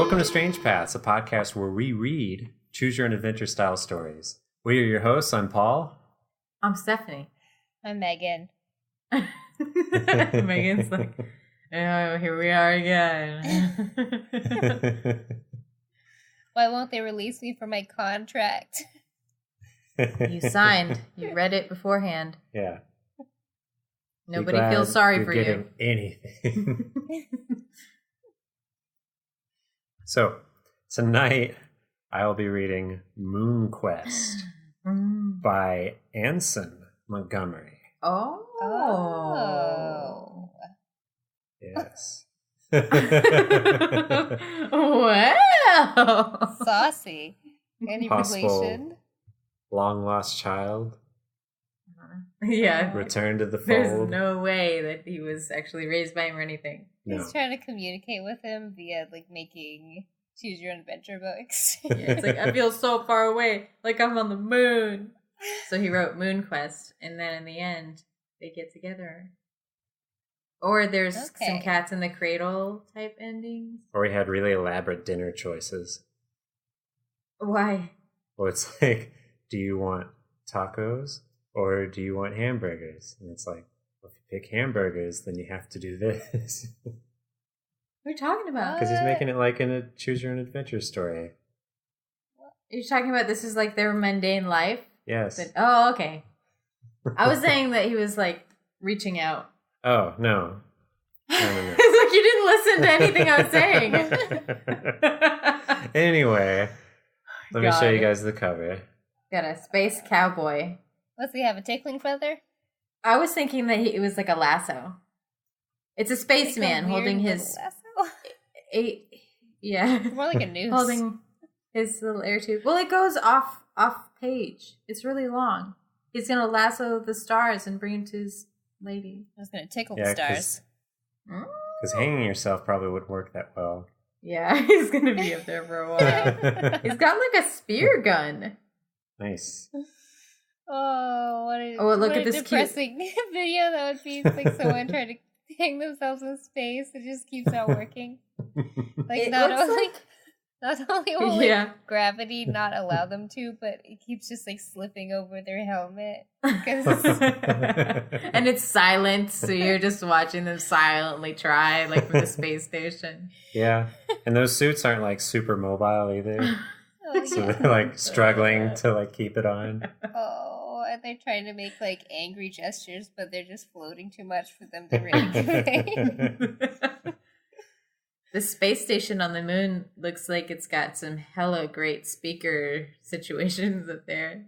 Welcome to Strange Paths, a podcast where we read Choose Your Own Adventure style stories. We are your hosts. I'm Paul. I'm Stephanie. I'm Megan. Megan's like, oh, here we are again. Why won't they release me from my contract? You signed. You read it beforehand. Yeah. Nobody feels sorry for you. Anything. So, tonight I'll be reading Moon Quest by Anson Montgomery. Oh. Yes. Wow. Saucy. Any Possible relation? Long lost child. Yeah. Return to the fold. There's no way that he was actually raised by him or anything. No. He's trying to communicate with him via making Choose Your Own Adventure books. Yeah, it's like, I feel so far away, like I'm on the moon. So he wrote Moon Quest, and then in the end, they get together. Or there's some Cats in the Cradle type endings. Or we had really elaborate dinner choices. Why? Well, it's like, do you want tacos or do you want hamburgers? And it's like, well, if you pick hamburgers, then you have to do this. What are you talking about? Because he's making it like in a Choose Your Own Adventure story. You're talking about this is like their mundane life? Yes. But, oh, okay. I was saying that he was like reaching out. Oh, no. No. It's like you didn't listen to anything I was saying. Anyway, let me show you guys the cover. Got a space cowboy. Does he have a tickling feather? I was thinking that it was like a lasso. It's a spaceman holding his... lasso? Yeah. More like a noose. Holding his little air tube. Well, it goes off page. It's really long. He's going to lasso the stars and bring him to his lady. I was going to tickle the stars. Because hanging yourself probably wouldn't work that well. Yeah, he's going to be up there for a while. He's got like a spear gun. Nice. Oh, look what at this depressing video that would be. It's like someone trying to hang themselves in space. It just keeps not working. Like not only will gravity not allow them to, but it keeps just slipping over their helmet. And it's silent, so you're just watching them silently try, from the space station. Yeah, and those suits aren't super mobile either. So they're struggling to keep it on. Oh, and they're trying to make angry gestures, but they're just floating too much for them to really convey. The space station on the moon looks like it's got some hella great speaker situations up there.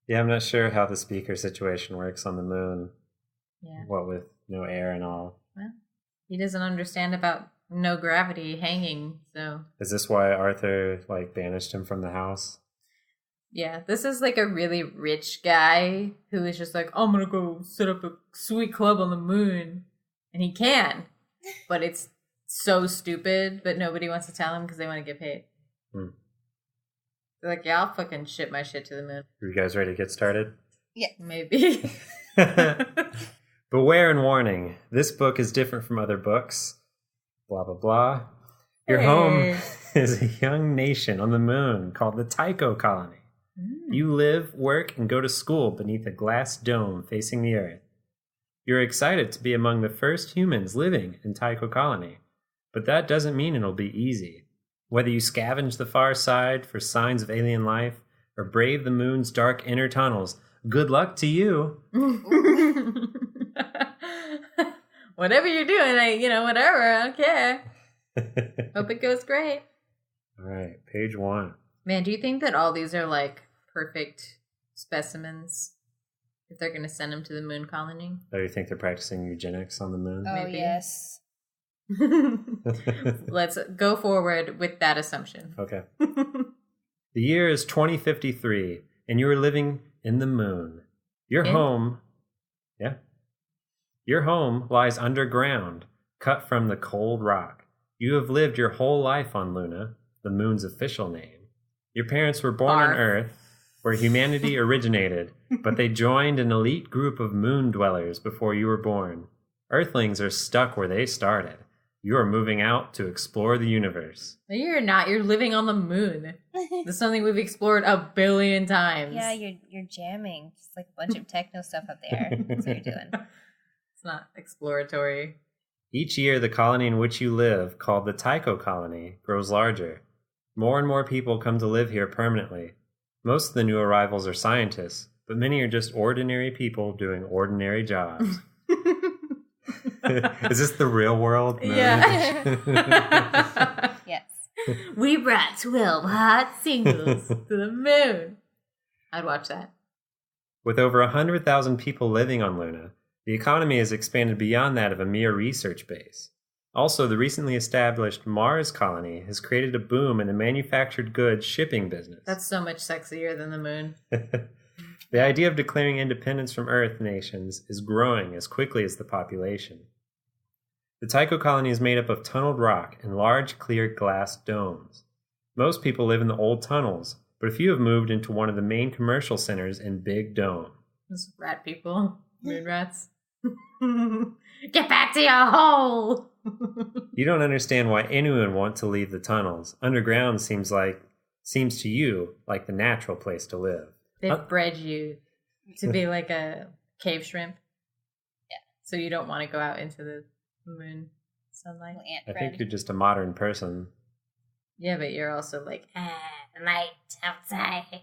Yeah, I'm not sure how the speaker situation works on the moon. Yeah. What with no air and all. Well, he doesn't understand about no gravity hanging, so... Is this why Arthur, banished him from the house? Yeah, this is a really rich guy who is just I'm gonna go set up a sweet club on the moon. And he can, but it's so stupid, but nobody wants to tell him because they want to get paid. They're like, yeah, I'll fucking ship my shit to the moon. Are you guys ready to get started? Yeah. Maybe. Beware and warning. This book is different from other books. Blah, blah, blah. Your home is a young nation on the moon called the Tycho Colony. You live, work, and go to school beneath a glass dome facing the Earth. You're excited to be among the first humans living in Tycho Colony. But that doesn't mean it'll be easy. Whether you scavenge the far side for signs of alien life or brave the moon's dark inner tunnels, good luck to you. Whatever you're doing, whatever, I don't care. Hope it goes great. All right, page 1. Man, do you think that all these are perfect specimens if they're going to send them to the moon colony? Oh, you think they're practicing eugenics on the moon? Oh, Maybe. yes. Let's go forward with that assumption. Okay. The year is 2053, and you are living in the moon. Your home lies underground, cut from the cold rock. You have lived your whole life on Luna, the moon's official name. Your parents were born on Earth, where humanity originated, but they joined an elite group of moon dwellers before you were born. Earthlings are stuck where they started. You are moving out to explore the universe. No, you're not. You're living on the moon. That's something we've explored 1 billion times. Yeah, you're jamming. Just like a bunch of techno stuff up there. That's what you're doing. It's not exploratory. Each year, the colony in which you live, called the Tycho Colony, grows larger. More and more people come to live here permanently. Most of the new arrivals are scientists, but many are just ordinary people doing ordinary jobs. Is this the real world? Yeah. Yes. We brought 12 hot singles to the moon. I'd watch that. With over 100,000 people living on Luna, the economy has expanded beyond that of a mere research base. Also, the recently established Mars colony has created a boom in the manufactured goods shipping business. That's so much sexier than the moon. The idea of declaring independence from Earth nations is growing as quickly as the population. The Tycho colony is made up of tunneled rock and large clear glass domes. Most people live in the old tunnels, but a few have moved into one of the main commercial centers in Big Dome. Those rat people. Moon rats. Get back to your hole! You don't understand why anyone would want to leave the tunnels. Underground seems to you like the natural place to live. They've bred you to be like a cave shrimp. Yeah. So you don't want to go out into the moon sunlight. I think you're just a modern person. Yeah, but you're also like, light outside.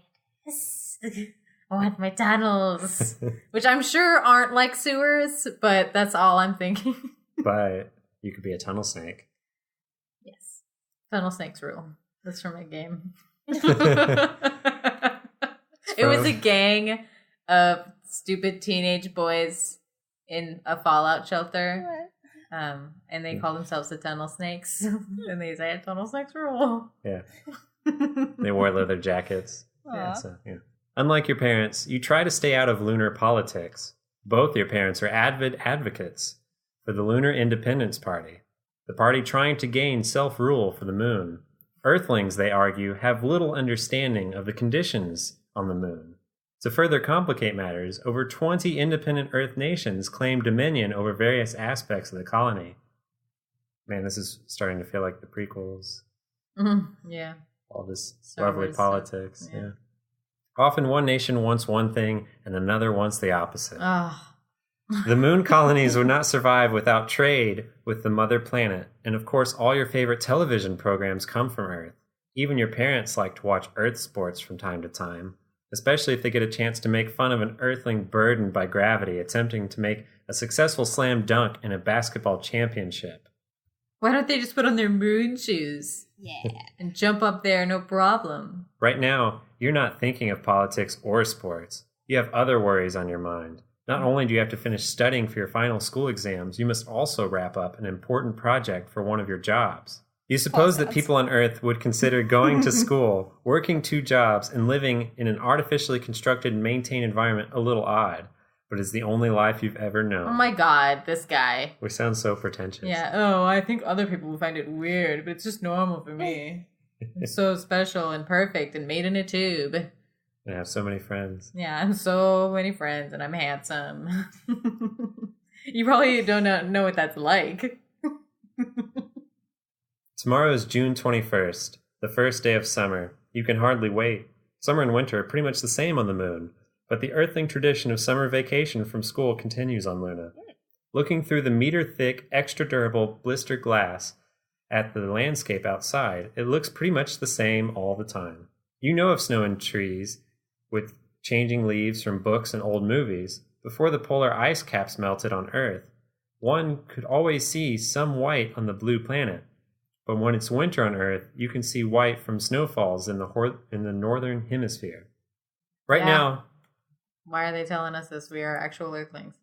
I want my tunnels. Which I'm sure aren't like sewers, but that's all I'm thinking. But you could be a tunnel snake. Yes. Tunnel snakes rule. That's from a game. It was a gang of stupid teenage boys in a fallout shelter. And they call themselves the Tunnel Snakes. And they say, Tunnel Snakes rule. Yeah. They wore leather jackets. Yeah. So, yeah. Unlike your parents, you try to stay out of lunar politics. Both your parents are avid advocates for the Lunar Independence Party, the party trying to gain self-rule for the moon. Earthlings, they argue, have little understanding of the conditions on the moon. To further complicate matters, over 20 independent Earth nations claim dominion over various aspects of the colony. Man, this is starting to feel like the prequels. Mm-hmm. Yeah. All this Star lovely Wars politics. stuff. Yeah. Often one nation wants one thing and another wants the opposite. Oh. The moon colonies would not survive without trade with the mother planet. And of course, all your favorite television programs come from Earth. Even your parents like to watch Earth sports from time to time, especially if they get a chance to make fun of an Earthling burdened by gravity attempting to make a successful slam dunk in a basketball championship. Why don't they just put on their moon shoes? Yeah. And jump up there, no problem. Right now, you're not thinking of politics or sports. You have other worries on your mind. Not only do you have to finish studying for your final school exams, you must also wrap up an important project for one of your jobs. You suppose that people on Earth would consider going to school, working 2 jobs, and living in an artificially constructed and maintained environment a little odd, but it's the only life you've ever known. Oh my god, this guy. We sound so pretentious. Yeah, oh, I think other people will find it weird, but it's just normal for me. It's so special and perfect and made in a tube. I have so many friends. Yeah, I have so many friends and I'm handsome. You probably don't know what that's like. Tomorrow is June 21st, the first day of summer. You can hardly wait. Summer and winter are pretty much the same on the moon, but the Earthling tradition of summer vacation from school continues on Luna. Looking through the meter-thick, extra-durable blister glass at the landscape outside, it looks pretty much the same all the time. You know of snow and trees, with changing leaves from books and old movies. Before the polar ice caps melted on Earth, one could always see some white on the blue planet. But when it's winter on Earth, you can see white from snowfalls in the northern hemisphere. Right now... Why are they telling us this? We are actual Earthlings.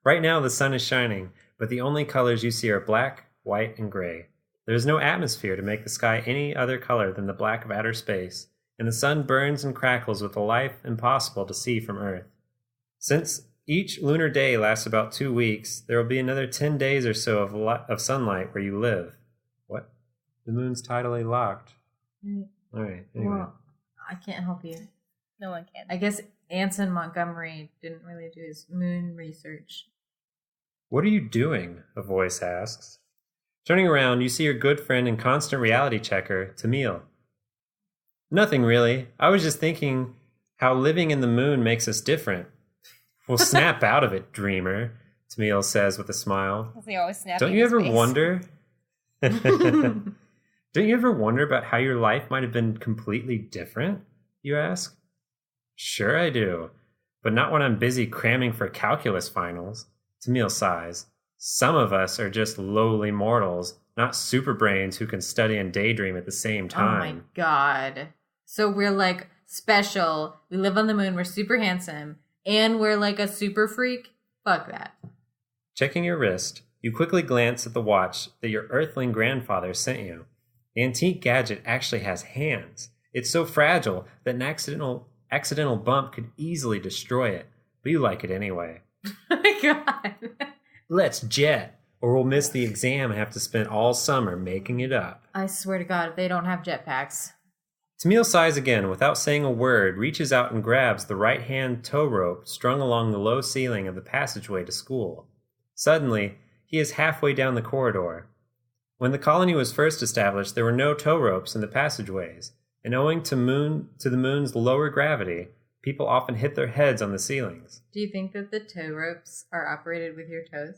Right now, the sun is shining, but the only colors you see are black, white, and gray. There is no atmosphere to make the sky any other color than the black of outer space, and the sun burns and crackles with a life impossible to see from Earth. Since each lunar day lasts about 2 weeks, there will be another 10 days or so of sunlight where you live. What? The moon's tidally locked. All right, anyway. Well, I can't help you. No one can. I guess Anson Montgomery didn't really do his moon research. What are you doing? A voice asks. Turning around, you see your good friend and constant reality checker, Tamil. Nothing really. I was just thinking how living in the moon makes us different. Well, snap out of it, dreamer, Tamil says with a smile. He always snaps. Don't you ever wonder? Don't you ever wonder about how your life might have been completely different? You ask. Sure I do, but not when I'm busy cramming for calculus finals. Tamil sighs. Some of us are just lowly mortals, not super brains who can study and daydream at the same time. Oh my god. So we're like special, we live on the moon, we're super handsome, and we're like a super freak? Fuck that. Checking your wrist, you quickly glance at the watch that your earthling grandfather sent you. The antique gadget actually has hands. It's so fragile that an accidental bump could easily destroy it, but you like it anyway. Oh my god. Let's jet, or we'll miss the exam and have to spend all summer making it up. I swear to God, if they don't have jetpacks. Tamil sighs again without saying a word, reaches out and grabs the right-hand tow rope strung along the low ceiling of the passageway to school. Suddenly, he is halfway down the corridor. When the colony was first established, there were no tow ropes in the passageways, and owing to the moon's lower gravity, people often hit their heads on the ceilings. Do you think that the tow ropes are operated with your toes?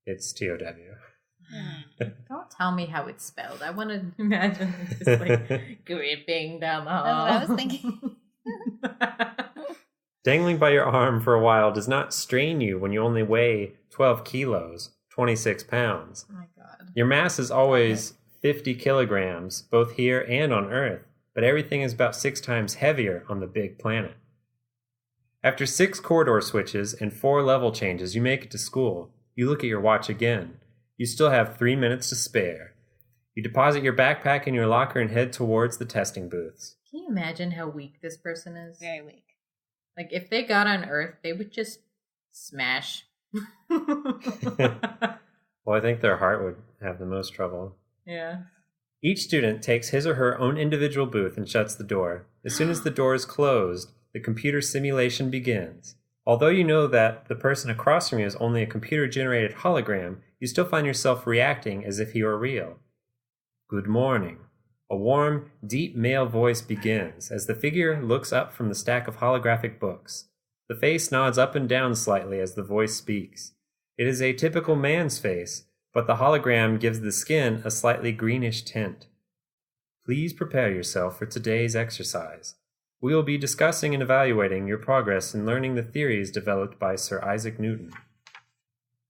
It's TOW. Don't tell me how it's spelled. I want to imagine just like gripping them all. That's what I was thinking. Dangling by your arm for a while does not strain you when you only weigh 12 kilos, 26 pounds. Oh my god. Your mass is always 50 kilograms, both here and on Earth, but everything is about 6 times heavier on the big planet. After 6 corridor switches and 4 level changes, you make it to school. You look at your watch again. You still have 3 minutes to spare. You deposit your backpack in your locker and head towards the testing booths. Can you imagine how weak this person is? Very weak. Like, if they got on Earth, they would just smash. Well, I think their heart would have the most trouble. Yeah. Each student takes his or her own individual booth and shuts the door. As soon as the door is closed, the computer simulation begins. Although you know that the person across from you is only a computer-generated hologram, you still find yourself reacting as if he were real. Good morning. A warm, deep male voice begins as the figure looks up from the stack of holographic books. The face nods up and down slightly as the voice speaks. It is a typical man's face, but the hologram gives the skin a slightly greenish tint. Please prepare yourself for today's exercise. We will be discussing and evaluating your progress in learning the theories developed by Sir Isaac Newton.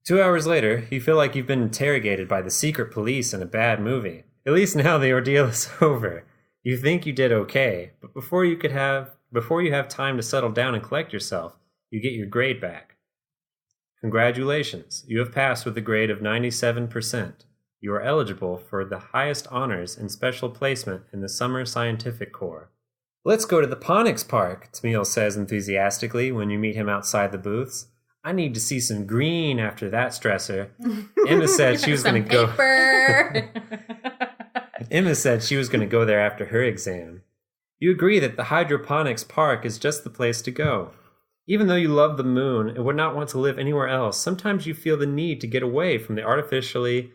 2 hours later, you feel like you've been interrogated by the secret police in a bad movie. At least now the ordeal is over. You think you did okay, but before you have time to settle down and collect yourself, you get your grade back. Congratulations, you have passed with a grade of 97%. You are eligible for the highest honors and special placement in the Summer Scientific Corps. Let's go to the Ponix Park, Tamil says enthusiastically when you meet him outside the booths. I need to see some green after that stressor. Emma said she was going to go. Emma said she was going to go there after her exam. You agree that the Hydroponics Park is just the place to go. Even though you love the moon and would not want to live anywhere else, sometimes you feel the need to get away from the artificiality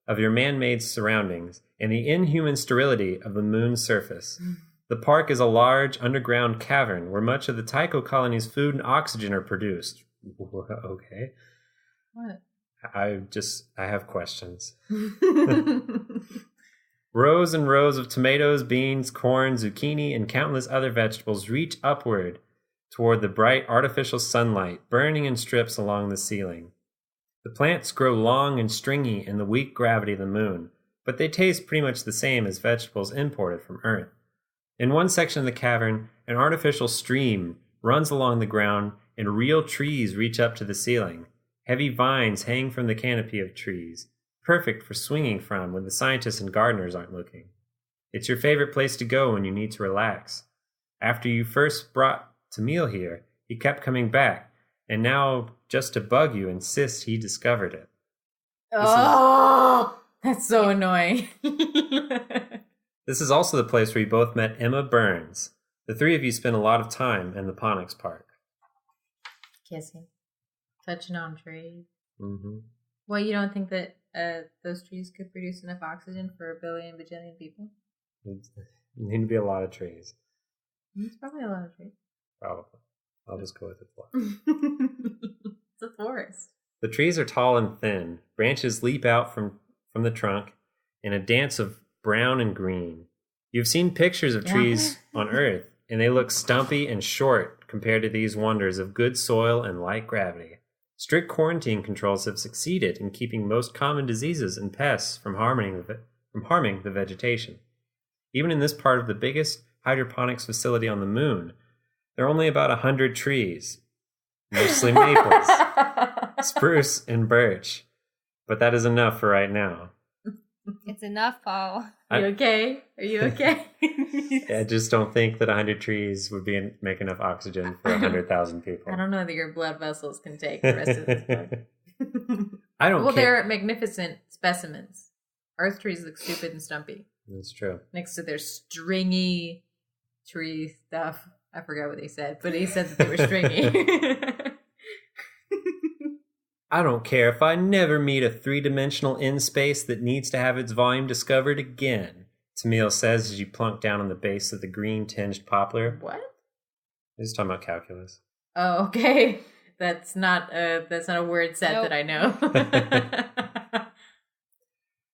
of your man-made surroundings and the inhuman sterility of the moon's surface. The park is a large underground cavern where much of the Tycho colony's food and oxygen are produced. Okay. What? I have questions. Rows and rows of tomatoes, beans, corn, zucchini, and countless other vegetables reach upward toward the bright artificial sunlight, burning in strips along the ceiling. The plants grow long and stringy in the weak gravity of the moon, but they taste pretty much the same as vegetables imported from Earth. In one section of the cavern, an artificial stream runs along the ground, and real trees reach up to the ceiling. Heavy vines hang from the canopy of trees, perfect for swinging from when the scientists and gardeners aren't looking. It's your favorite place to go when you need to relax. After you first brought Tamil here, he kept coming back, and now, just to bug you, insists he discovered it. That's so annoying. This is also the place where you both met Emma Burns. The three of you spent a lot of time in the Ponix Park. Kissing. Touching on trees. Mm-hmm. Well, you don't think that those trees could produce enough oxygen for a billion bajillion people? There need to be a lot of trees. It's probably a lot of trees. Probably. I'll just go with it. It's a forest. The trees are tall and thin. Branches leap out from the trunk in a dance of brown and green. You've seen pictures of trees on Earth, and they look stumpy and short compared to these wonders of good soil and light gravity. Strict quarantine controls have succeeded in keeping most common diseases and pests from harming the vegetation. Even in this part of the biggest hydroponics facility on the moon, there are only about 100 trees, mostly maples, spruce, and birch. But that is enough for right now. It's enough, Paul. Are you okay? Are you okay? I just don't think that 100 trees would make enough oxygen for 100,000 people. I don't know that your blood vessels can take the rest of this book. I don't care. Well, they're magnificent specimens. Earth trees look stupid and stumpy. That's true. Next to their stringy tree stuff. I forgot what he said, but he said that they were stringy. I don't care if I never meet a three-dimensional in-space that needs to have its volume discovered again, Tamil says as you plunk down on the base of the green-tinged poplar. What? He's talking about calculus. Oh, okay. That's not a word set that I know.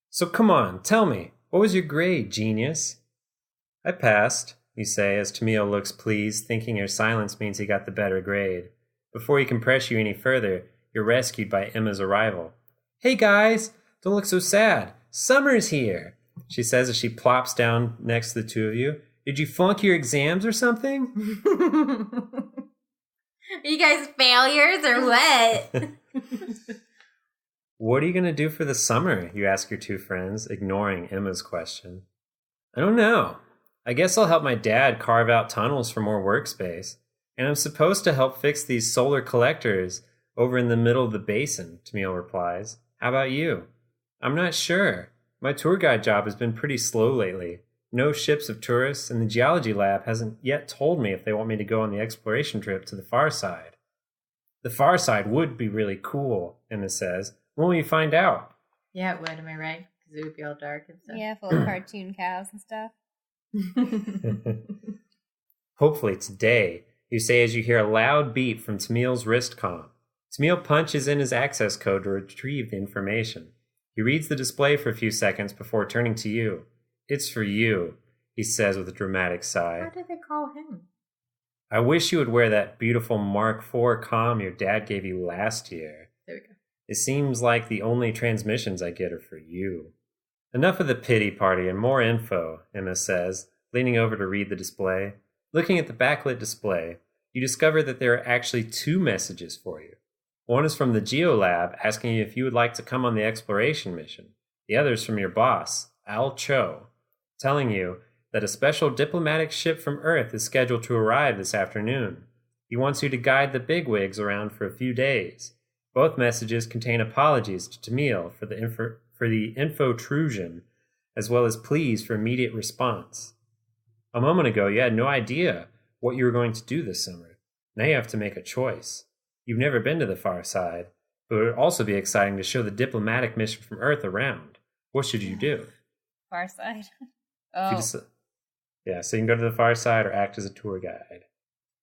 So come on, tell me, what was your grade, genius? I passed, you say, as Tamil looks pleased, thinking your silence means he got the better grade. Before he can press you any further, you're rescued by Emma's arrival. Hey guys, don't look so sad. Summer's here, she says as she plops down next to the two of you. Did you flunk your exams or something? Are you guys failures or what? What are you going to do for the summer? You ask your two friends, ignoring Emma's question. I don't know. I guess I'll help my dad carve out tunnels for more workspace. And I'm supposed to help fix these solar collectors over in the middle of the basin, Tamil replies. How about you? I'm not sure. My tour guide job has been pretty slow lately. No ships of tourists, and the geology lab hasn't yet told me if they want me to go on the exploration trip to the far side. The far side would be really cool, Emma says. When will you find out? Yeah, it would, am I right? Because it would be all dark and stuff. Yeah, full of cartoon cows and stuff. Hopefully today, you say as you hear a loud beep from Tamil's wrist comm. Tamil punches in his access code to retrieve the information. He reads the display for a few seconds before turning to you. It's for you, he says with a dramatic sigh. How did they call him? I wish you would wear that beautiful Mark IV comm your dad gave you last year. There we go. It seems like the only transmissions I get are for you. Enough of the pity party and more info, Emma says, leaning over to read the display. Looking at the backlit display, you discover that there are actually two messages for you. One is from the GeoLab asking you if you would like to come on the exploration mission. The other is from your boss, Al Cho, telling you that a special diplomatic ship from Earth is scheduled to arrive this afternoon. He wants you to guide the bigwigs around for a few days. Both messages contain apologies to Tamil for the infotrusion, as well as pleas for immediate response. A moment ago, you had no idea what you were going to do this summer. Now you have to make a choice. You've never been to the far side, but it would also be exciting to show the diplomatic mission from Earth around. What should you do? Far side. Oh. So you can go to the far side or act as a tour guide.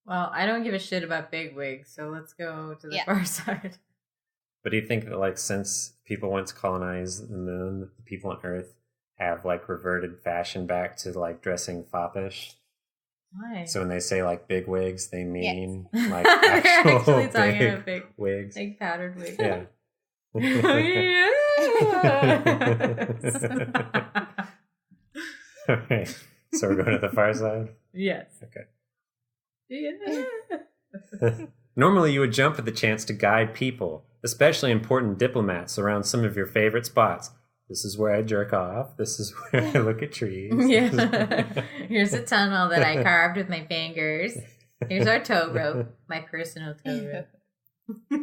Well, I don't give a shit about bigwigs, so let's go to the far side. But do you think that, like, since people went to colonize the moon, the people on Earth have, like, reverted fashion back to, like, dressing foppish? Why? So when they say, like, big wigs, they mean, like, They're actual actually talking about big wigs. Big powdered wigs. Yeah. Okay. So we're going to the far side? Yes. Okay. Yeah. Normally you would jump at the chance to guide people, especially important diplomats, around some of your favorite spots. This is where I jerk off. This is where I look at trees. Yeah. Here's a tunnel that I carved with my fingers. Here's our tow rope, my personal tow rope.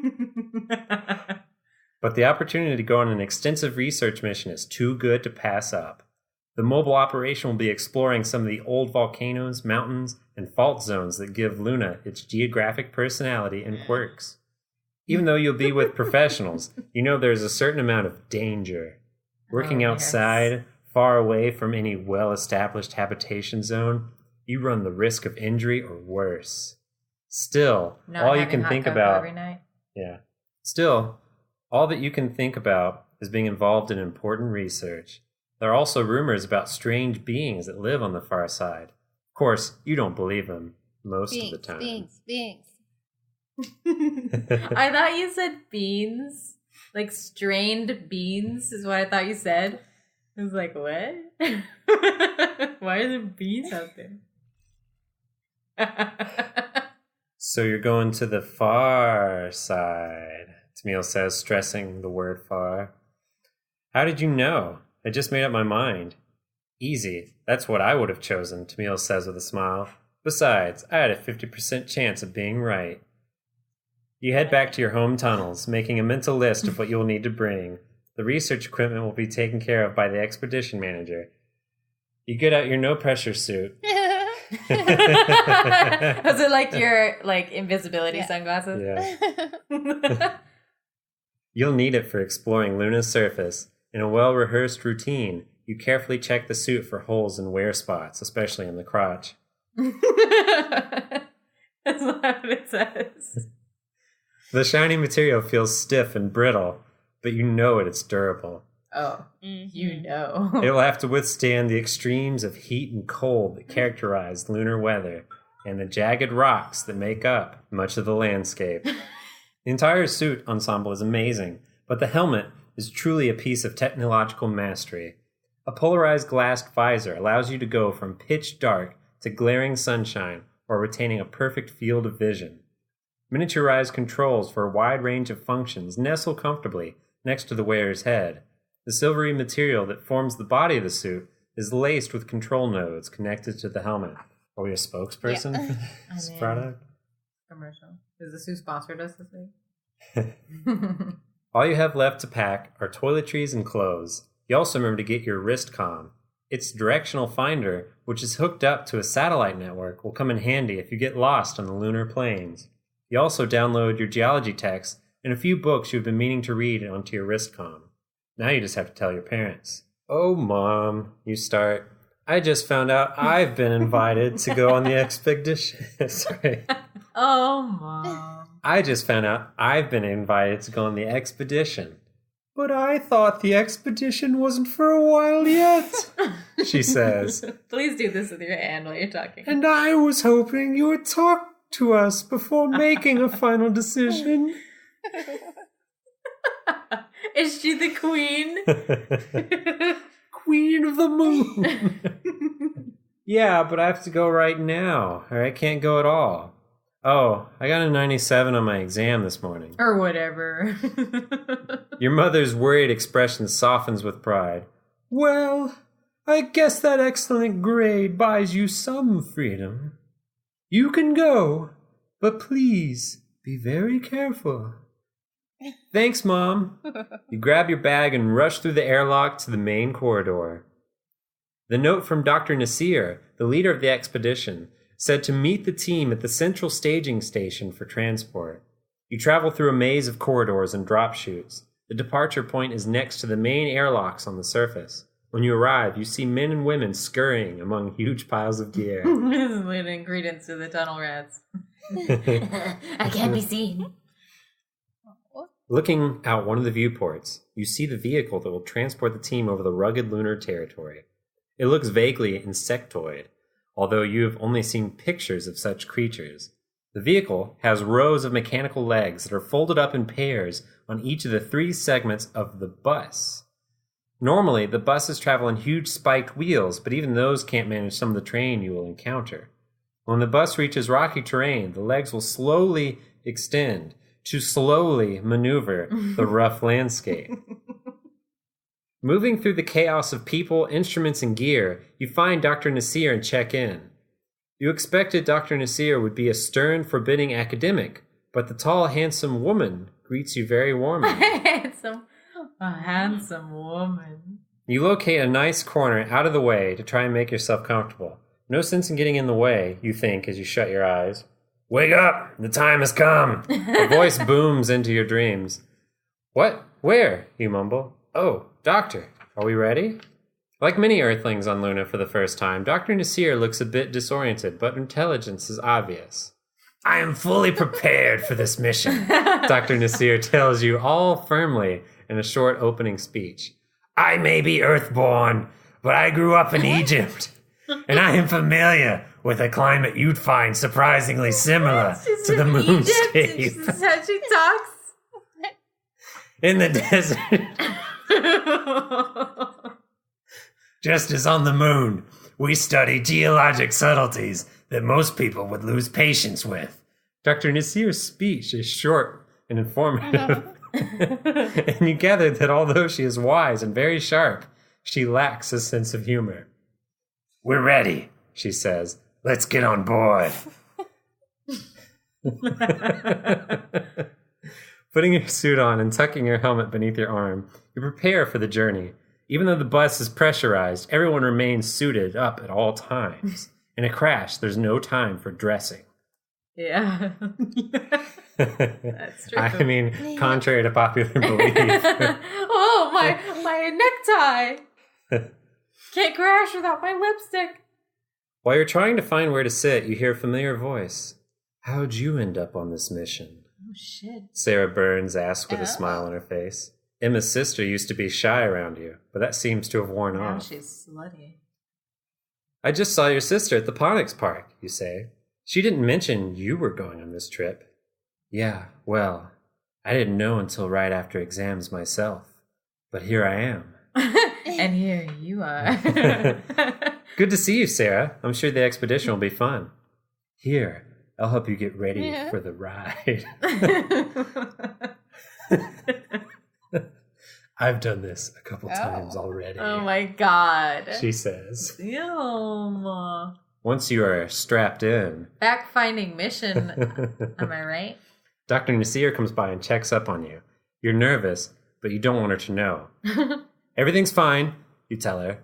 But the opportunity to go on an extensive research mission is too good to pass up. The mobile operation will be exploring some of the old volcanoes, mountains, and fault zones that give Luna its geographic personality and quirks. Even though you'll be with professionals, you know there's a certain amount of danger. Working outside, far away from any well-established habitation zone, you run the risk of injury or worse. Still, all you can think about every night. Yeah. Still, all that you can think about is being involved in important research. There are also rumors about strange beings that live on the far side. Of course, you don't believe them most of the time. Beings. I thought you said beans. Like strained beans is what I thought you said. I was like, what? Why are there beans out there? So you're going to the far side, Tamil says, stressing the word far. How did you know? I just made up my mind. Easy. That's what I would have chosen, Tamil says with a smile. Besides, I had a 50% chance of being right. You head back to your home tunnels, making a mental list of what you will need to bring. The research equipment will be taken care of by the expedition manager. You get out your no-pressure suit. Was it like your invisibility sunglasses? Yeah. You'll need it for exploring Luna's surface. In a well-rehearsed routine, you carefully check the suit for holes and wear spots, especially in the crotch. That's not what it says. The shiny material feels stiff and brittle, but you know it's durable. Oh, you know. It will have to withstand the extremes of heat and cold that characterize lunar weather and the jagged rocks that make up much of the landscape. The entire suit ensemble is amazing, but the helmet is truly a piece of technological mastery. A polarized glass visor allows you to go from pitch dark to glaring sunshine while retaining a perfect field of vision. Miniaturized controls for a wide range of functions nestle comfortably next to the wearer's head. The silvery material that forms the body of the suit is laced with control nodes connected to the helmet. Are we a spokesperson for this product? Commercial. Is this who sponsored us this week? All you have left to pack are toiletries and clothes. You also remember to get your wrist comm. Its directional finder, which is hooked up to a satellite network, will come in handy if you get lost on the lunar plains. You also download your geology text and a few books you've been meaning to read onto your wrist comm. Now you just have to tell your parents. Oh, Mom, you start. I just found out I've been invited to go on the expedition. Sorry. Oh, Mom. I just found out I've been invited to go on the expedition. But I thought the expedition wasn't for a while yet, she says. Please do this with your hand while you're talking. And I was hoping you would talk to us before making a final decision. Is she the queen? Queen of the moon. Yeah, but I have to go right now, or I can't go at all. Oh, I got a 97 on my exam this morning. Or whatever. Your mother's worried expression softens with pride. Well, I guess that excellent grade buys you some freedom. You can go, but please be very careful. Thanks, Mom. You grab your bag and rush through the airlock to the main corridor. The note from Dr. Nasir, the leader of the expedition, said to meet the team at the central staging station for transport. You travel through a maze of corridors and drop chutes. The departure point is next to the main airlocks on the surface. When you arrive, you see men and women scurrying among huge piles of gear. This is leading credence to the tunnel rats. I can't be seen. Looking out one of the viewports, you see the vehicle that will transport the team over the rugged lunar territory. It looks vaguely insectoid, although you have only seen pictures of such creatures. The vehicle has rows of mechanical legs that are folded up in pairs on each of the 3 segments of the bus. Normally, the buses travel in huge spiked wheels, but even those can't manage some of the terrain you will encounter. When the bus reaches rocky terrain, the legs will slowly extend to slowly maneuver the rough landscape. Moving through the chaos of people, instruments, and gear, you find Dr. Nasir and check in. You expected Dr. Nasir would be a stern, forbidding academic, but the tall, handsome woman greets you very warmly. A handsome woman. You locate a nice corner out of the way to try and make yourself comfortable. No sense in getting in the way, you think, as you shut your eyes. Wake up! The time has come! A voice booms into your dreams. What? Where? You mumble. Oh, Doctor, are we ready? Like many Earthlings on Luna for the first time, Dr. Nasir looks a bit disoriented, but intelligence is obvious. I am fully prepared for this mission, Dr. Nasir tells you all firmly in a short opening speech. I may be Earthborn, but I grew up in Egypt, and I am familiar with a climate you'd find surprisingly similar to the moonscape. This is how she talks. In the desert. Just as on the moon, we study geologic subtleties that most people would lose patience with. Dr. Nasir's speech is short and informative. And you gather that although she is wise and very sharp, she lacks a sense of humor. We're ready, she says. Let's get on board. Putting your suit on and tucking your helmet beneath your arm, you prepare for the journey. Even though the bus is pressurized, everyone remains suited up at all times. In a crash, there's no time for dressing. Yeah. That's true. I mean, contrary to popular belief. Oh, my necktie. Can't crash without my lipstick. While you're trying to find where to sit, you hear a familiar voice. How'd you end up on this mission? Oh, shit. Sarah Burns asked with a smile on her face. Emma's sister used to be shy around you, but that seems to have worn off. Now she's slutty. I just saw your sister at the Ponics Park, you say. She didn't mention you were going on this trip. Yeah, well, I didn't know until right after exams myself. But here I am. And here you are. Good to see you, Sarah. I'm sure the expedition will be fun. Here, I'll help you get ready for the ride. I've done this a couple times already. Oh my god. She says. Yum. Once you are strapped in. Fact-finding mission, am I right? Dr. Nasir comes by and checks up on you. You're nervous, but you don't want her to know. Everything's fine, you tell her.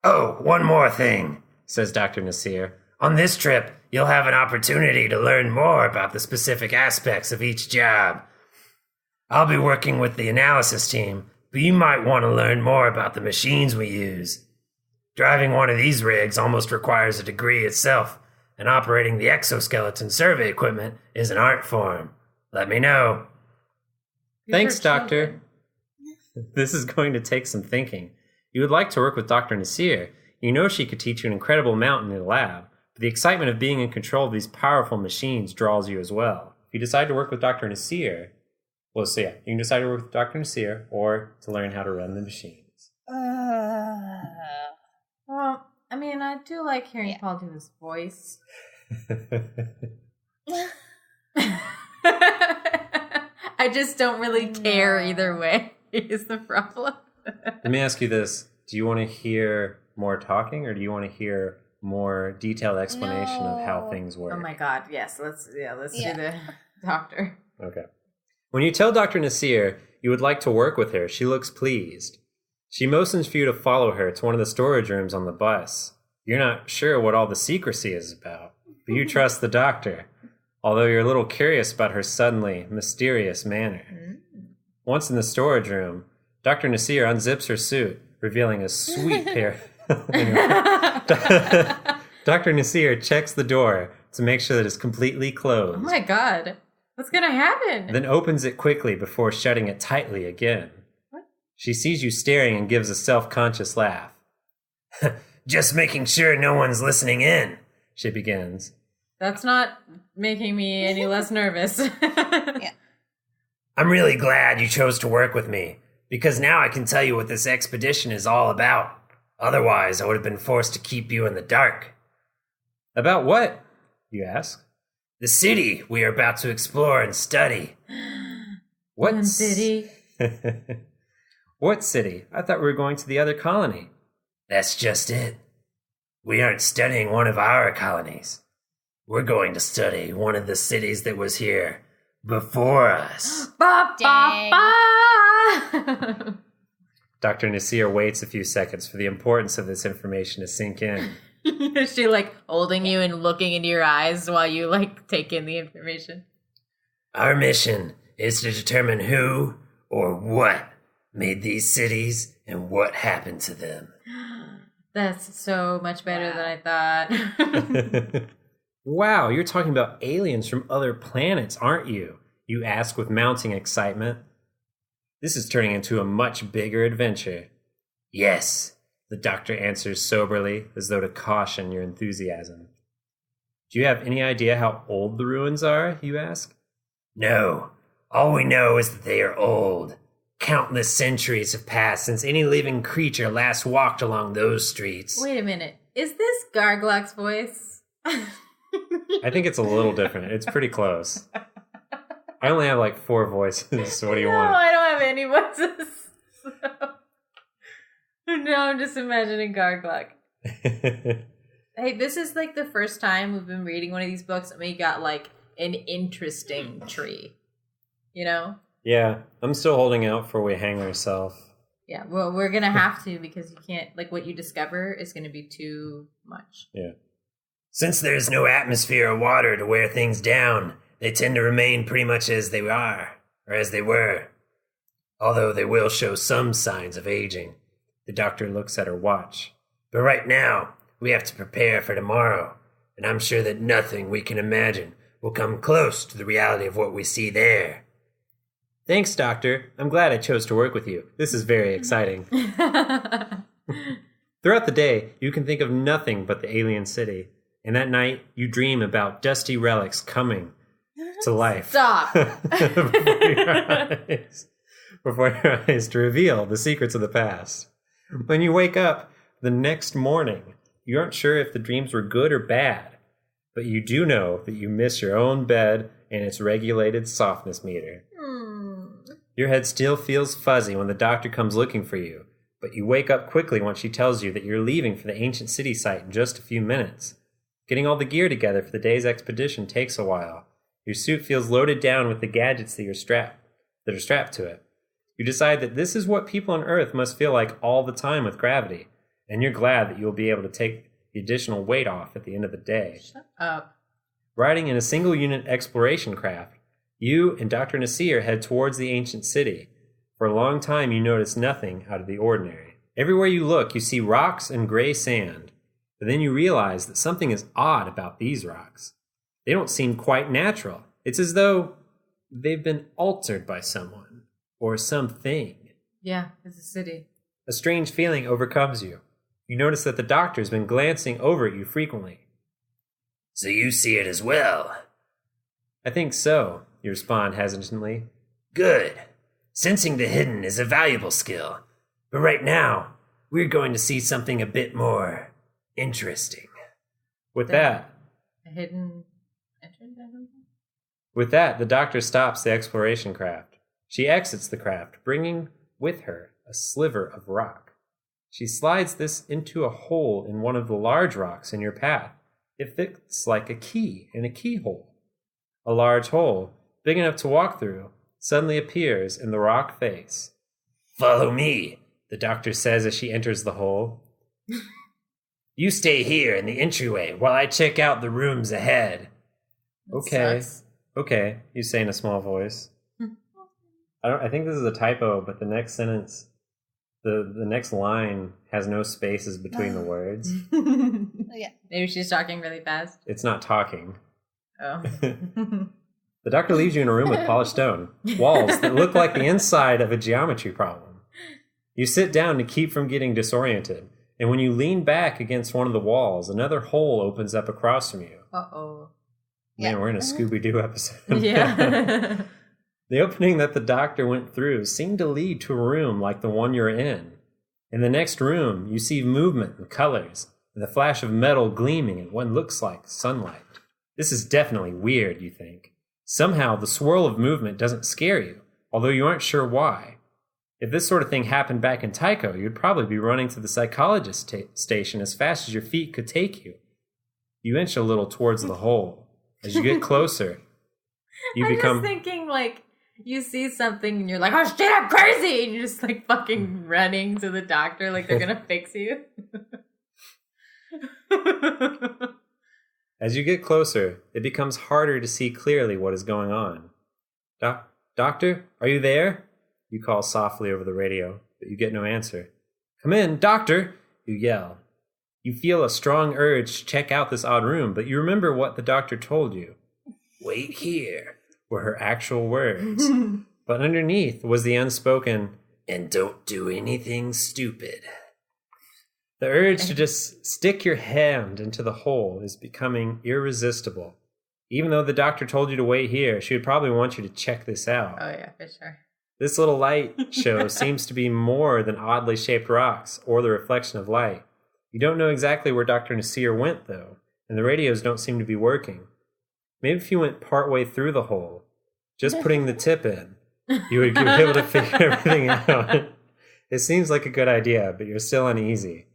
Oh, one more thing, says Dr. Nasir. On this trip, you'll have an opportunity to learn more about the specific aspects of each job. I'll be working with the analysis team, but you might want to learn more about the machines we use. Driving one of these rigs almost requires a degree itself, and operating the exoskeleton survey equipment is an art form. Let me know. Thanks, Doctor. This is going to take some thinking. You would like to work with Dr. Nasir. You know she could teach you an incredible amount in the lab, but the excitement of being in control of these powerful machines draws you as well. If you decide to work with Dr. Nasir, you can decide to work with Dr. Nasir or to learn how to run the machines. Well, I mean, I do like hearing Paul do his voice. I just don't really care either way, is the problem. Let me ask you this. Do you want to hear more talking or do you want to hear more detailed explanation of how things work? Oh my god, yes. Let's do the doctor. Okay. When you tell Dr. Nasir you would like to work with her, she looks pleased. She motions for you to follow her to one of the storage rooms on the bus. You're not sure what all the secrecy is about, but you trust the doctor, although you're a little curious about her suddenly mysterious manner. Once in the storage room, Dr. Nasir unzips her suit, revealing a sweet pair. Dr. Nasir checks the door to make sure that it's completely closed. Oh my god. What's gonna happen? Then opens it quickly before shutting it tightly again. What? She sees you staring and gives a self-conscious laugh. Just making sure no one's listening in, she begins. That's not making me any less nervous. Yeah. I'm really glad you chose to work with me, because now I can tell you what this expedition is all about. Otherwise, I would have been forced to keep you in the dark. About what? You ask. The city we are about to explore and study. What city? What city? I thought we were going to the other colony. That's just it. We aren't studying one of our colonies. We're going to study one of the cities that was here before us. Dang. Dr. Nasir waits a few seconds for the importance of this information to sink in. Is she like holding you and looking into your eyes while you like take in the information? Our mission is to determine who or what made these cities and what happened to them. That's so much better than I thought. Wow, you're talking about aliens from other planets, aren't you? You ask with mounting excitement. This is turning into a much bigger adventure. Yes, the doctor answers soberly, as though to caution your enthusiasm. Do you have any idea how old the ruins are, you ask? No. All we know is that they are old. Countless centuries have passed since any living creature last walked along those streets. Wait a minute. Is this Garglok's voice? I think it's a little different. It's pretty close. I only have like 4 voices, so what do you want? No, I don't have any voices. So. No, I'm just imagining Garglok. Hey, this is like the first time we've been reading one of these books and we got like an interesting tree. You know? Yeah, I'm still holding out for we hang ourselves. Yeah, well, we're going to have to because you can't, like, what you discover is going to be too much. Yeah. Since there's no atmosphere or water to wear things down, they tend to remain pretty much as they are, or as they were. Although they will show some signs of aging. The doctor looks at her watch. But right now, we have to prepare for tomorrow, and I'm sure that nothing we can imagine will come close to the reality of what we see there. Thanks, Doctor. I'm glad I chose to work with you. This is very exciting. Throughout the day, you can think of nothing but the alien city. And that night, you dream about dusty relics coming to life. Stop! before your eyes to reveal the secrets of the past. When you wake up the next morning, you aren't sure if the dreams were good or bad. But you do know that you miss your own bed and its regulated softness meter. Your head still feels fuzzy when the doctor comes looking for you, but you wake up quickly once she tells you that you're leaving for the ancient city site in just a few minutes. Getting all the gear together for the day's expedition takes a while. Your suit feels loaded down with the gadgets that are strapped to it. You decide that this is what people on Earth must feel like all the time with gravity, and you're glad that you'll be able to take the additional weight off at the end of the day. Shut up. Riding in a single-unit exploration craft, you and Dr. Nasir head towards the ancient city. For a long time, you notice nothing out of the ordinary. Everywhere you look, you see rocks and gray sand. But then you realize that something is odd about these rocks. They don't seem quite natural. It's as though they've been altered by someone or something. Yeah, it's a city. A strange feeling overcomes you. You notice that the doctor's been glancing over at you frequently. So you see it as well? I think so, you respond hesitantly. Good. Sensing the hidden is a valuable skill. But right now, we're going to see something a bit more interesting. With that, a hidden entrance, I don't know. With that, the doctor stops the exploration craft. She exits the craft, bringing with her a sliver of rock. She slides this into a hole in one of the large rocks in your path. It fits like a key in a keyhole. A large hole, big enough to walk through, suddenly appears in the rock face. Follow me, the doctor says as she enters the hole. You stay here in the entryway while I check out the rooms ahead. Okay. Okay, you say in a small voice. I think this is a typo, but the next sentence, the next line has no spaces between the words. Yeah. Maybe she's talking really fast. It's not talking. Oh. The doctor leaves you in a room with polished stone, walls that look like the inside of a geometry problem. You sit down to keep from getting disoriented, and when you lean back against one of the walls, another hole opens up across from you. Uh-oh. Man, Yeah. we're in a Scooby-Doo episode. Yeah. The opening that the doctor went through seemed to lead to a room like the one you're in. In the next room, you see movement and colors, and the flash of metal gleaming in what looks like sunlight. This is definitely weird, you think. Somehow, the swirl of movement doesn't scare you, although you aren't sure why. If this sort of thing happened back in Tycho, you'd probably be running to the psychologist station as fast as your feet could take you. You inch a little towards the hole. As you get closer, I'm just thinking, like, you see something and you're like, oh shit, I'm crazy! And you're just, like, fucking running to the doctor like they're gonna fix you. As you get closer, it becomes harder to see clearly what is going on. Doctor, are you there? You call softly over the radio, but you get no answer. Come in, doctor, you yell. You feel a strong urge to check out this odd room, but you remember what the doctor told you. Wait here, were her actual words. But underneath was the unspoken, and don't do anything stupid. The urge to just stick your hand into the hole is becoming irresistible. Even though the doctor told you to wait here, she would probably want you to check this out. Oh, yeah, for sure. This little light show seems to be more than oddly shaped rocks or the reflection of light. You don't know exactly where Dr. Nasir went, though, and the radios don't seem to be working. Maybe if you went partway through the hole, just putting the tip in, you would be able to figure everything out. It seems like a good idea, but you're still uneasy.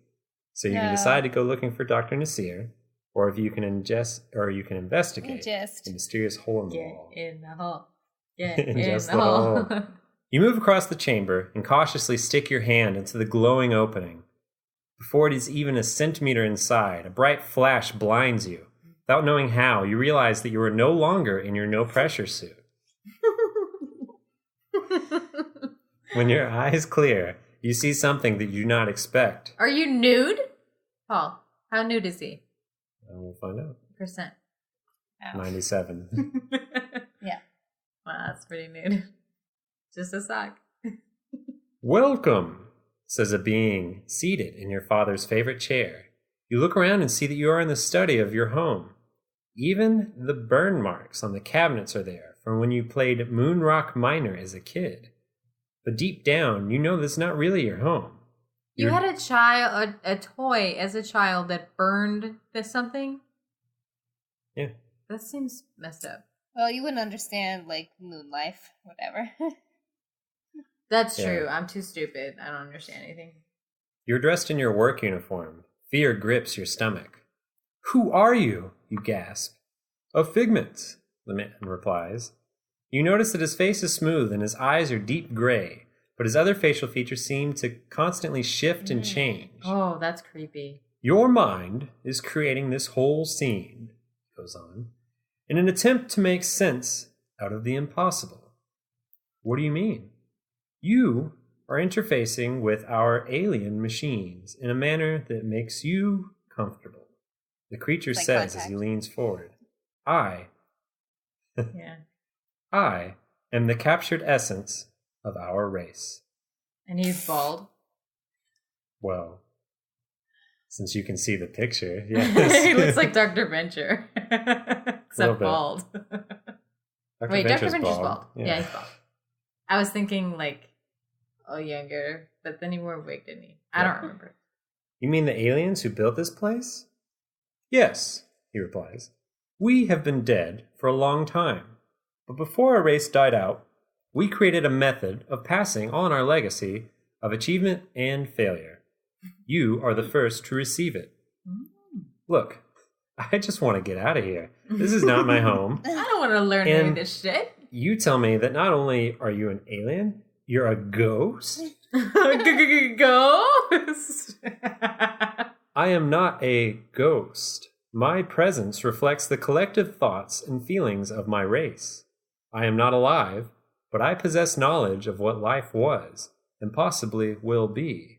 So you can decide to go looking for Dr. Nasir, or if you can investigate the mysterious hole in the wall. Get in the hole. Get in the hole. You move across the chamber and cautiously stick your hand into the glowing opening. Before it is even a centimeter inside, a bright flash blinds you. Without knowing how, you realize that you are no longer in your no-pressure suit. When your eyes clear, you see something that you do not expect. Are you nude? Paul, how nude is he? We'll find out. Percent. 97. Yeah. Wow, that's pretty nude. Just a sock. Welcome, says a being seated in your father's favorite chair. You look around and see that you are in the study of your home. Even the burn marks on the cabinets are there from when you played Moon Rock Minor as a kid. But deep down, you know that's not really your home. You had a toy as a child that burned something? Yeah. That seems messed up. Well, you wouldn't understand, like, moon life, whatever. That's true. I'm too stupid. I don't understand anything. You're dressed in your work uniform. Fear grips your stomach. Who are you? You gasp. A figment, the man replies. You notice that his face is smooth and his eyes are deep gray, but his other facial features seem to constantly shift and change. Oh, that's creepy. Your mind is creating this whole scene, he goes on, in an attempt to make sense out of the impossible. What do you mean? You are interfacing with our alien machines in a manner that makes you comfortable. The creature says as he leans forward. I am the captured essence of our race. And he's bald? Well, since you can see the picture, yes. He looks like Dr. Venture. Except bald. Wait, Dr. Venture's bald. Yeah, he's bald. I was thinking, like, younger, but then he wore a wig, didn't he? I don't remember. You mean the aliens who built this place? Yes, he replies. We have been dead for a long time. But before our race died out, we created a method of passing on our legacy of achievement and failure. You are the first to receive it. Look, I just want to get out of here. This is not my home. I don't want to learn any of this shit. You tell me that not only are you an alien, you're a ghost? Ghost? I am not a ghost. My presence reflects the collective thoughts and feelings of my race. I am not alive, but I possess knowledge of what life was, and possibly will be.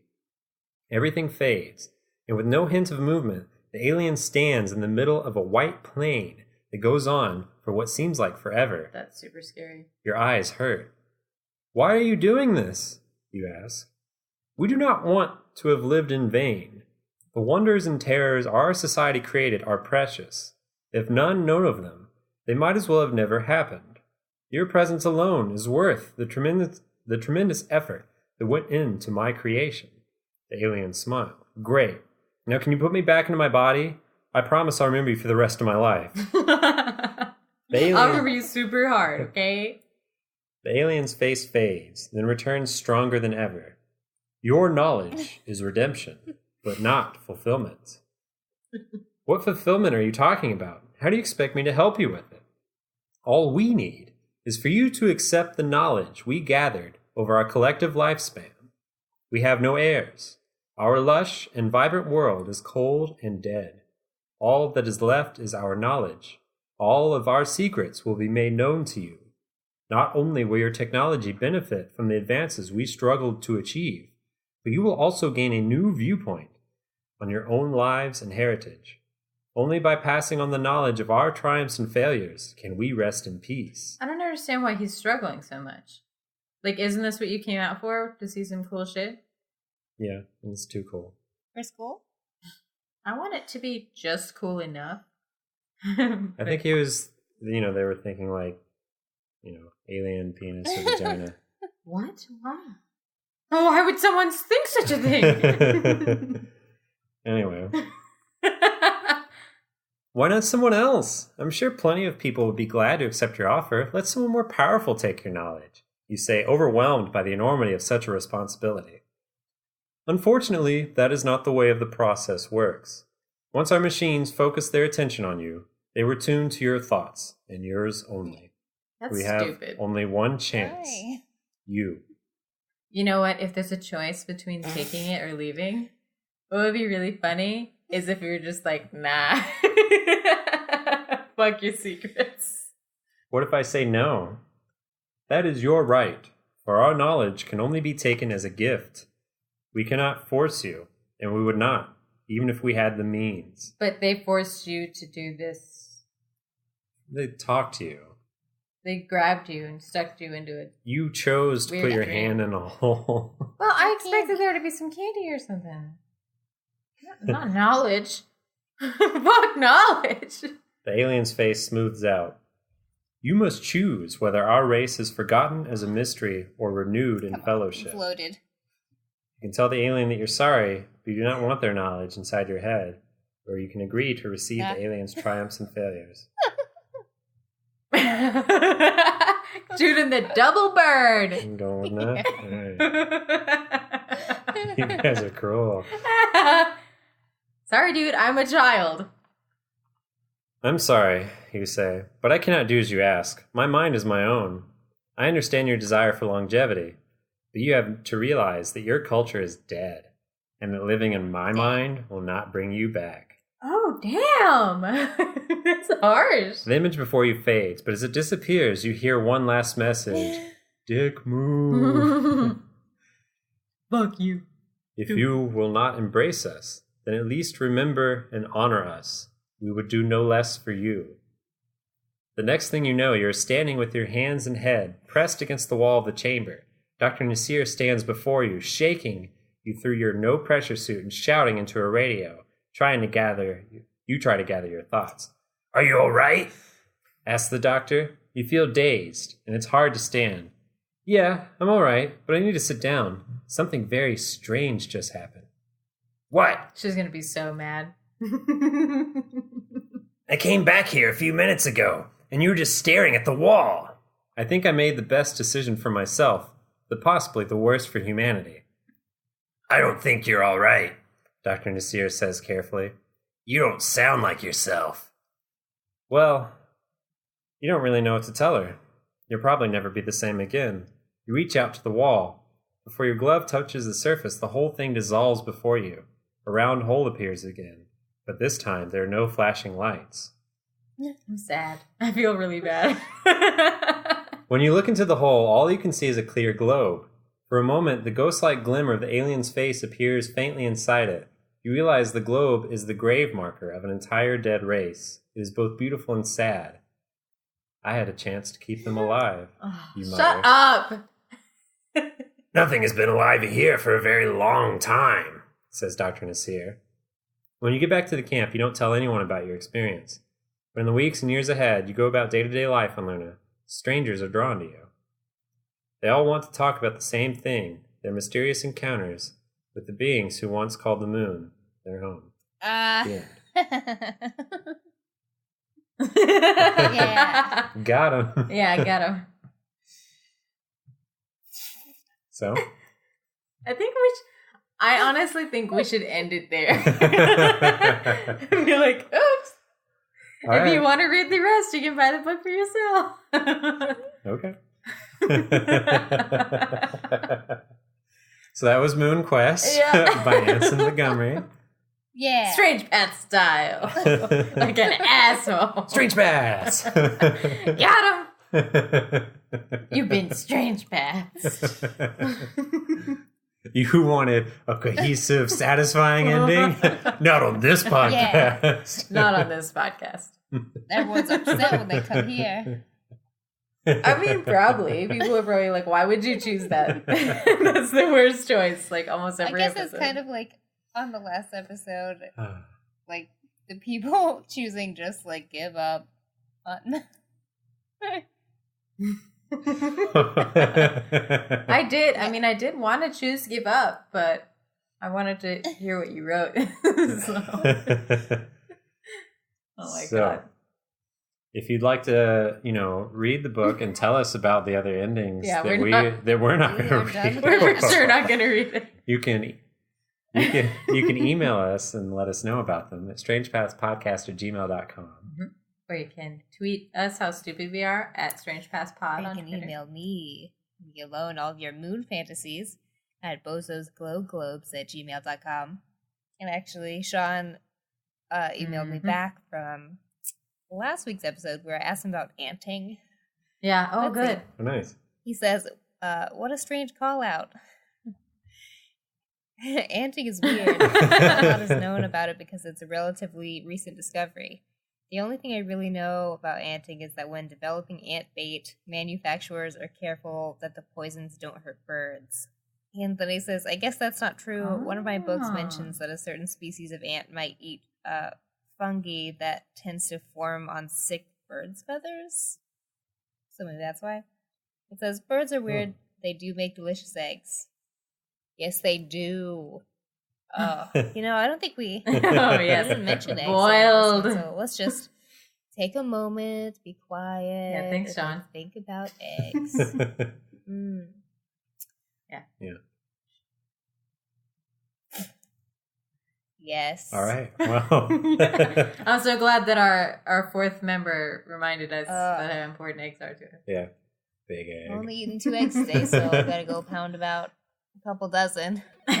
Everything fades, and with no hint of movement, the alien stands in the middle of a white plain that goes on for what seems like forever. That's super scary. Your eyes hurt. Why are you doing this? You ask. We do not want to have lived in vain. The wonders and terrors our society created are precious. If none known of them, they might as well have never happened. Your presence alone is worth the tremendous effort that went into my creation. The alien smiled. Great. Now can you put me back into my body? I promise I'll remember you for the rest of my life. I'll remember you super hard, okay? The alien's face fades, then returns stronger than ever. Your knowledge is redemption, but not fulfillment. What fulfillment are you talking about? How do you expect me to help you with it? All we need is for you to accept the knowledge we gathered over our collective lifespan. We have no heirs. Our lush and vibrant world is cold and dead. All that is left is our knowledge. All of our secrets will be made known to you. Not only will your technology benefit from the advances we struggled to achieve, but you will also gain a new viewpoint on your own lives and heritage. Only by passing on the knowledge of our triumphs and failures can we rest in peace. I don't understand why he's struggling so much. Like, isn't this what you came out for? To see some cool shit? Yeah, it's too cool. For school? I want it to be just cool enough. I think he was, they were thinking like, alien penis or vagina. What? Why? Oh, why would someone think such a thing? Anyway. Why not someone else? I'm sure plenty of people would be glad to accept your offer. Let someone more powerful take your knowledge. You say, overwhelmed by the enormity of such a responsibility. Unfortunately, that is not the way of the process works. Once our machines focus their attention on you, they were tuned to your thoughts, and yours only. That's we have stupid. only one chance. Why? You. You know what? If there's a choice between taking it or leaving, what would be really funny is if you were just like, nah. Fuck your secrets. What if I say no? That is your right, for our knowledge can only be taken as a gift. We cannot force you, and we would not, even if we had the means. But they forced you to do this. They talked to you. They grabbed you and stuck you into it. You chose to put your hand in a hole. Well, I expected there to be some candy or something. Not knowledge. Fuck knowledge. The alien's face smooths out. You must choose whether our race is forgotten as a mystery or renewed in fellowship. It's loaded. You can tell the alien that you're sorry, but you do not want their knowledge inside your head, or you can agree to receive the alien's triumphs and failures. Shoot in the double bird. I'm going with that? Right. You guys are cruel. Sorry, dude, I'm a child. I'm sorry, you say, but I cannot do as you ask. My mind is my own. I understand your desire for longevity, but you have to realize that your culture is dead, and that living in my mind will not bring you back. Oh, damn! That's harsh. The image before you fades, but as it disappears, you hear one last message. Dick move. Fuck you. If you will not embrace us, then at least remember and honor us. We would do no less for you. The next thing you know, you're standing with your hands and head pressed against the wall of the chamber. Dr. Nasir stands before you, shaking you through your no-pressure suit and shouting into a radio, trying to gather your thoughts. Are you all right? Asks the doctor. You feel dazed, and it's hard to stand. Yeah, I'm all right, but I need to sit down. Something very strange just happened. What? She's gonna be so mad. I came back here a few minutes ago, and you were just staring at the wall. I think I made the best decision for myself, but possibly the worst for humanity. I don't think you're all right, Dr. Nasir says carefully. You don't sound like yourself. Well, you don't really know what to tell her. You'll probably never be the same again. You reach out to the wall. Before your glove touches the surface, the whole thing dissolves before you. A round hole appears again, but this time there are no flashing lights. I'm sad. I feel really bad. When you look into the hole, all you can see is a clear globe. For a moment, the ghost-like glimmer of the alien's face appears faintly inside it. You realize the globe is the grave marker of an entire dead race. It is both beautiful and sad. I had a chance to keep them alive. You Shut up! Nothing has been alive here for a very long time, says Dr. Nasir. When you get back to the camp, you don't tell anyone about your experience. But in the weeks and years ahead, you go about day-to-day life on Luna. Strangers are drawn to you. They all want to talk about the same thing, their mysterious encounters with the beings who once called the moon their home. Yeah. Got him. Yeah, I got him. So? I honestly think we should end it there. And be like, oops. If you want to read the rest, you can buy the book for yourself. Okay. So that was Moon Quest by Anson Montgomery. Yeah. Strange Path style. Like an asshole. Strange Paths. Got him. You've been Strange Paths. You wanted a cohesive, satisfying ending? Not on this podcast. Not on this podcast. Everyone's upset when they come here. I mean, probably. People are probably like, why would you choose that? That's the worst choice, like almost every episode. I guess it's kind of like on the last episode, like the people choosing just like give up on... I did. I mean, I did want to choose give up, but I wanted to hear what you wrote. Oh my God. If you'd like to, read the book and tell us about the other endings that we're not going to read, we're for sure not going to read it. You can email us and let us know about them at strangepathspodcast@gmail.com. Mm-hmm. Or you can tweet us how stupid we are at strangepathpod. You can email me, leave alone all of your moon fantasies, at bozosglowglobes@gmail.com. And actually, Sean emailed me back from last week's episode where I asked him about anting. Yeah. Oh, good. Oh, nice. He says, what a strange call out. Anting is weird. Not a lot is known about it because it's a relatively recent discovery. The only thing I really know about anting is that when developing ant bait, manufacturers are careful that the poisons don't hurt birds. And then he says, I guess that's not true. Oh. One of my books mentions that a certain species of ant might eat fungi that tends to form on sick birds' feathers. So maybe that's why. It says, birds are weird. They do make delicious eggs. Yes, they do. I don't think we didn't mention eggs. Boiled. So let's just take a moment, be quiet. Yeah, thanks, John. Think about eggs. Yeah. Yes. All right. Well, I'm so glad that our fourth member reminded us that how important eggs are to us. Yeah. Big egg. I'm only eating 2 eggs today, so I gotta go pound about a couple dozen. All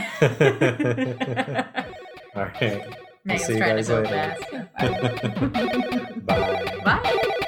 right. Megan's see you trying guys to go later. fast. Bye. Bye.